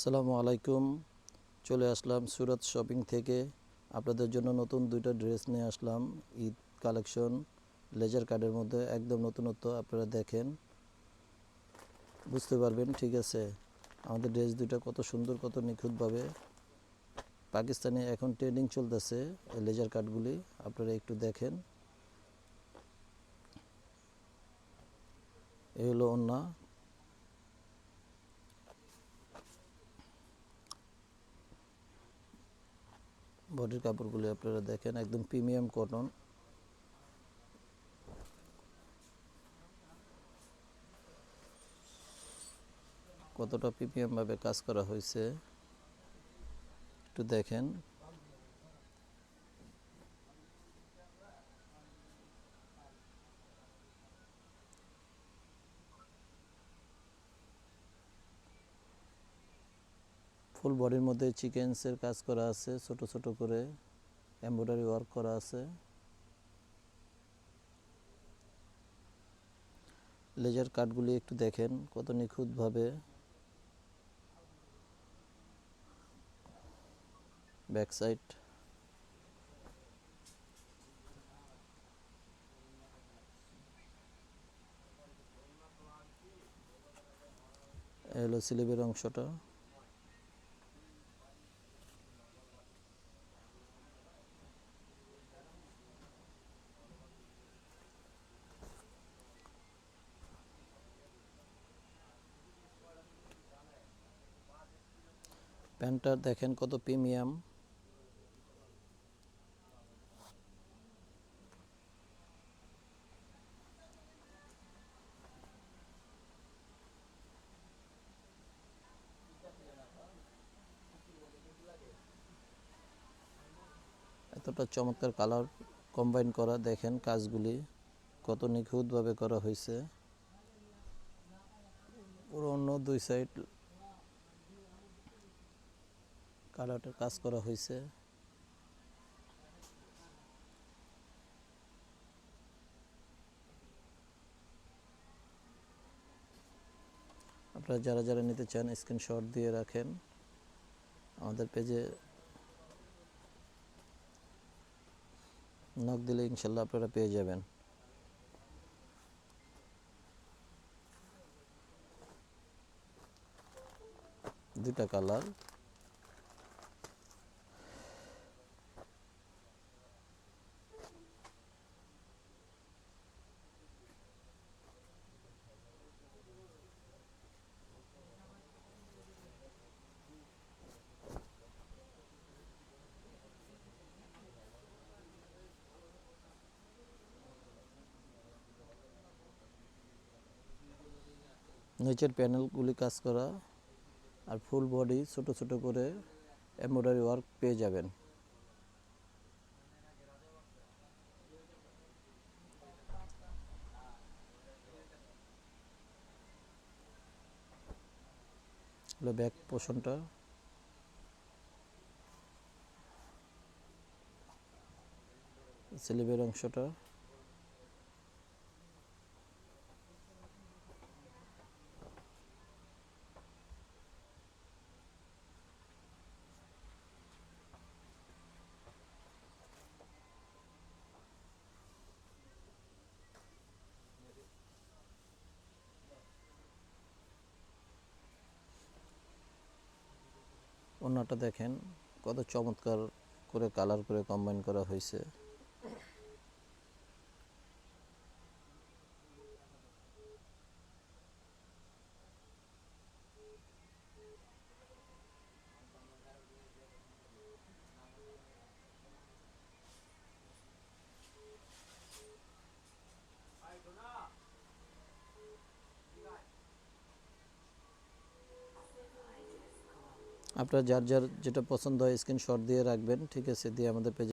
আসসালামু আলাইকুম। চলে আসলাম সুরত শপিং থেকে। আপনাদের জন্য নতুন দুইটা ড্রেস নিয়ে আসলাম। ঈদ কালেকশন লেজার কাটের মধ্যে একদম নতুনত্ব। আপনারা দেখেন, বুঝতে পারবেন। ঠিক আছে, আমাদের ড্রেস দুইটা কত সুন্দর, কত নিখুঁতভাবে। পাকিস্তানে এখন ট্রেন্ডিং চলতেছে এই লেজার কাটগুলি। আপনারা একটু দেখেন। এই হলো ওন্না। বডির কাপড়গুলি আপনারা দেখেন, একদম প্রিমিয়াম কটন। কতটা প্রিমিয়ামভাবে কাজ করা হয়েছে একটু দেখেন। ফুল বডির মধ্যে চিকেন্সের কাজ করা আছে, ছোট ছোট করে এমব্রয়ডারি ওয়ার্ক করা আছে। লেজার কাটগুলি একটু দেখেন, কত নিখুঁতভাবে। ব্যাক সাইড, হলো স্লিভের অংশটা। প্যান্টটা দেখেন কত প্রিমিয়াম। এতটা চমৎকার কালার কম্বাইন করা, দেখেন কাজগুলি কত নিখুঁতভাবে করা হয়েছে। পুরো অন্য দুই সাইড কালারটার কাজ করা হয়েছে। আপনারা যারা যারা নিতে চান স্ক্রিনশট দিয়ে রাখেন। আমাদের পেজে নক দিলে ইনশাল্লাহ আপনারা পেয়ে যাবেন। দুইটা কালার। নিচের প্যানেলগুলি কাজ করা, আর ফুল বডি ছোট ছোট করে এমব্রয়ডারি ওয়ার্ক পেয়ে যাবেন। হলো ব্যাক পোর্শনটা। স্লিভের অংশটা। ওন্নাটা দেখেন কত চমৎকার করে কালার করে কম্বাইন করা হয়েছে। আপনারা যার যার যেটা পছন্দ হয় স্ক্রিনশট দিয়ে রাখবেন। ঠিক আছে, দিয়ে আমাদের পেজে